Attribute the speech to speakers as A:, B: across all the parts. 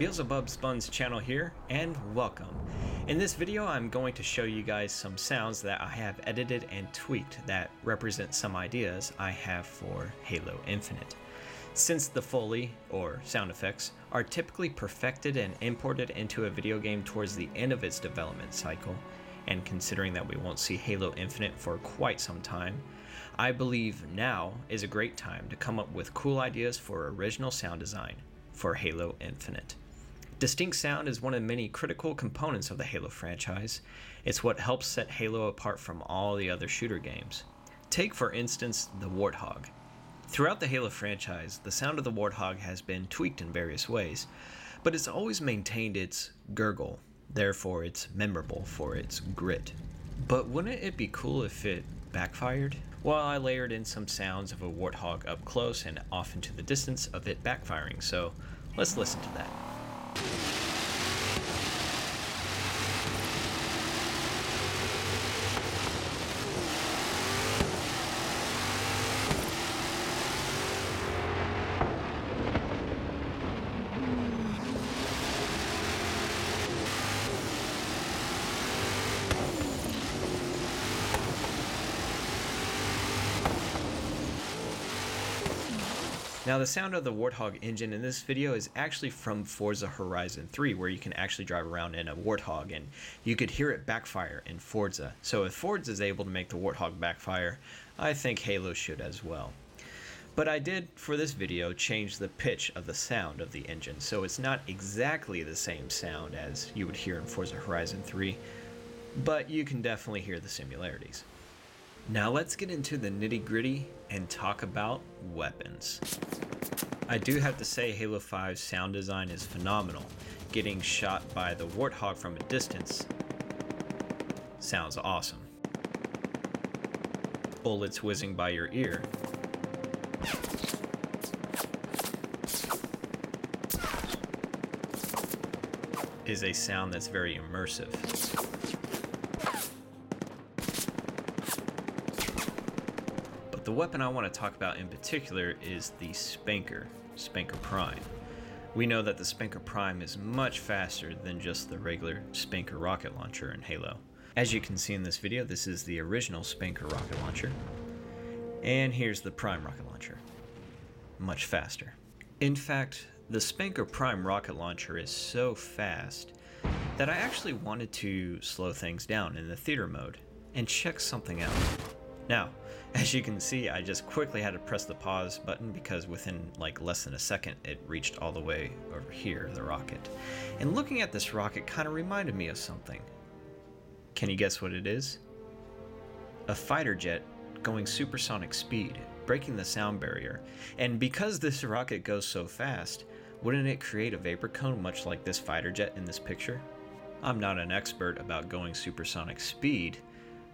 A: Beelzebub's Buns channel here, and welcome. In this video I'm going to show you guys some sounds that I have edited and tweaked that represent some ideas I have for Halo Infinite. Since the foley, or sound effects, are typically perfected and imported into a video game towards the end of its development cycle, and considering that we won't see Halo Infinite for quite some time, I believe now is a great time to come up with cool ideas for original sound design for Halo Infinite. Distinct sound is one of the many critical components of the Halo franchise. It's what helps set Halo apart from all the other shooter games. Take for instance the Warthog. Throughout the Halo franchise, the sound of the Warthog has been tweaked in various ways, but it's always maintained its gurgle, therefore it's memorable for its grit. But wouldn't it be cool if it backfired? Well, I layered in some sounds of a Warthog up close and off into the distance of it backfiring, so let's listen to that. Now the sound of the Warthog engine in this video is actually from Forza Horizon 3, where you can actually drive around in a Warthog and you could hear it backfire in Forza. So if Forza is able to make the Warthog backfire, I think Halo should as well. But I did, for this video, change the pitch of the sound of the engine, so it's not exactly the same sound as you would hear in Forza Horizon 3, but you can definitely hear the similarities. Now let's get into the nitty-gritty and talk about weapons. I do have to say Halo 5's sound design is phenomenal. Getting shot by the Warthog from a distance sounds awesome. Bullets whizzing by your ear is a sound that's very immersive. The weapon I want to talk about in particular is the Spanker Prime. We know that the Spanker Prime is much faster than just the regular Spanker rocket launcher in Halo. As you can see in this video, this is the original Spanker rocket launcher, and here's the Prime rocket launcher. Much faster. In fact, the Spanker Prime rocket launcher is so fast that I actually wanted to slow things down in the theater mode and check something out. Now, as you can see, I just quickly had to press the pause button because within like less than a second it reached all the way over here, the rocket. And looking at this rocket kind of reminded me of something. Can you guess what it is? A fighter jet going supersonic speed, breaking the sound barrier. And because this rocket goes so fast, wouldn't it create a vapor cone much like this fighter jet in this picture? I'm not an expert about going supersonic speed,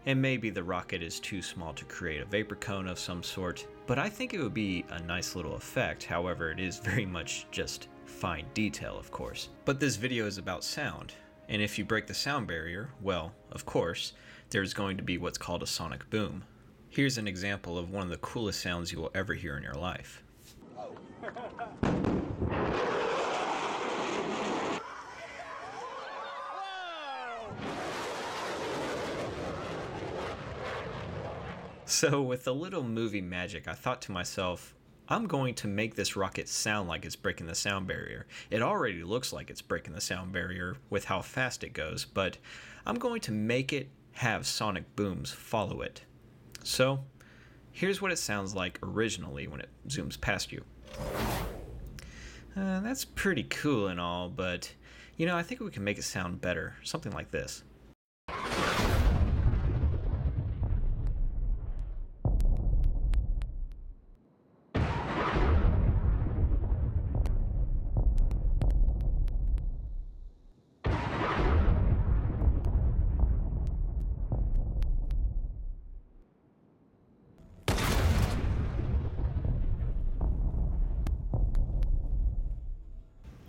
A: and maybe the rocket is too small to create a vapor cone of some sort, but I think it would be a nice little effect. However, it is very much just fine detail, of course. But this video is about sound, and if you break the sound barrier, well, of course, there's going to be what's called a sonic boom. Here's an example of one of the coolest sounds you will ever hear in your life. So with a little movie magic, I thought to myself, I'm going to make this rocket sound like it's breaking the sound barrier. It already looks like it's breaking the sound barrier with how fast it goes, but I'm going to make it have sonic booms follow it. So here's what it sounds like originally when it zooms past you. That's pretty cool and all, but I think we can make it sound better. Something like this.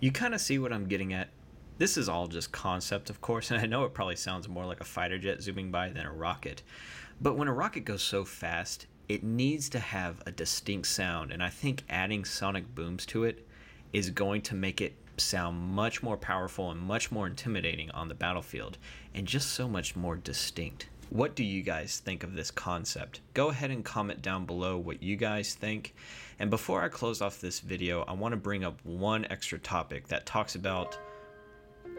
A: You kind of see what I'm getting at. This is all just concept, of course, and I know it probably sounds more like a fighter jet zooming by than a rocket. But when a rocket goes so fast, it needs to have a distinct sound, and I think adding sonic booms to it is going to make it sound much more powerful and much more intimidating on the battlefield, and just so much more distinct. What do you guys think of this concept? Go ahead and comment down below what you guys think. And before I close off this video, I want to bring up one extra topic that talks about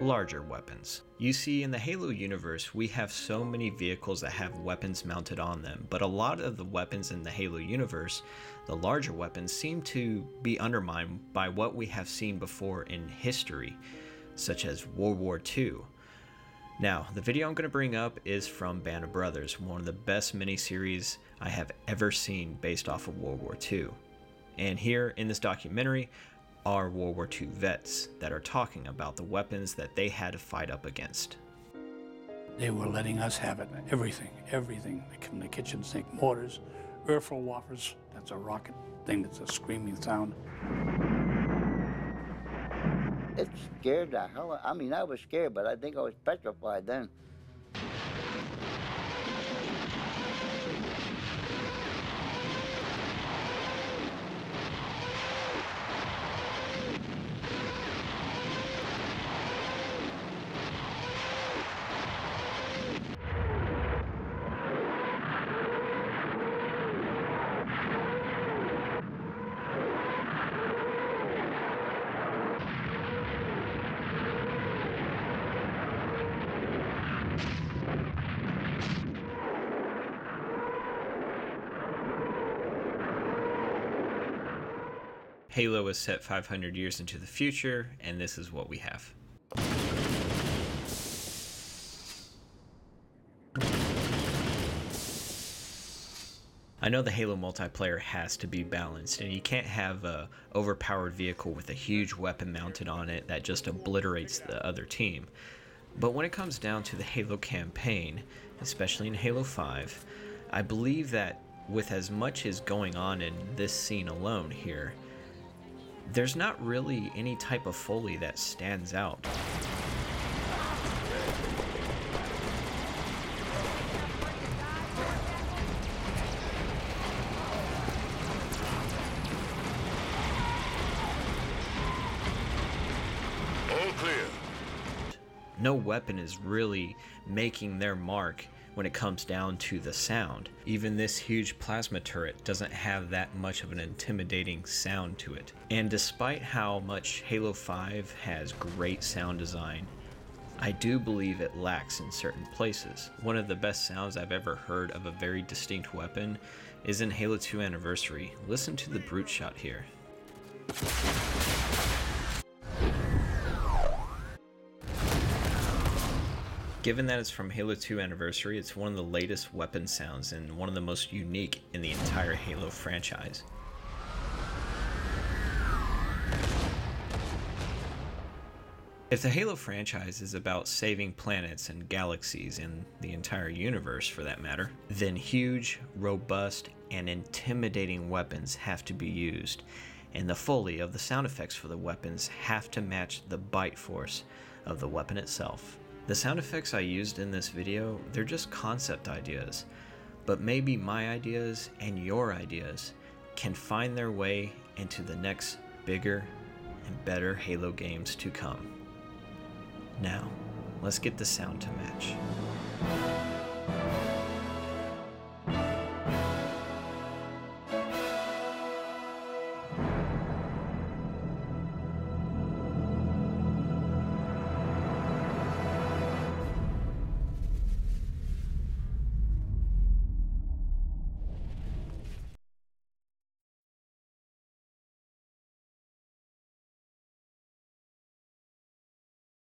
A: larger weapons. You see, in the Halo universe, we have so many vehicles that have weapons mounted on them, but a lot of the weapons in the Halo universe, the larger weapons, seem to be undermined by what we have seen before in history, such as World War II. Now, the video I'm going to bring up is from Band of Brothers, one of the best miniseries I have ever seen based off of World War II. And here in this documentary are World War II vets that are talking about the weapons that they had to fight up against.
B: They were letting us have it, everything. They come in the kitchen sink, mortars, Waffers, that's a rocket thing that's a screaming sound.
C: It scared the hell out. I mean, I was scared, but I think I was petrified then.
A: Halo is set 500 years into the future, and this is what we have. I know the Halo multiplayer has to be balanced, and you can't have a overpowered vehicle with a huge weapon mounted on it that just obliterates the other team. But when it comes down to the Halo campaign, especially in Halo 5, I believe that with as much as going on in this scene alone here, there's not really any type of foley that stands out.
D: All clear.
A: No weapon is really making their mark when it comes down to the sound. Even this huge plasma turret doesn't have that much of an intimidating sound to it. And despite how much Halo 5 has great sound design, I do believe it lacks in certain places. One of the best sounds I've ever heard of a very distinct weapon is in Halo 2 Anniversary. Listen to the brute shot here. Given that it's from Halo 2 Anniversary, it's one of the latest weapon sounds and one of the most unique in the entire Halo franchise. If the Halo franchise is about saving planets and galaxies and the entire universe for that matter, then huge, robust, and intimidating weapons have to be used, and the foley of the sound effects for the weapons have to match the bite force of the weapon itself. The sound effects I used in this video, they're just concept ideas, but maybe my ideas and your ideas can find their way into the next bigger and better Halo games to come. Now, let's get the sound to match.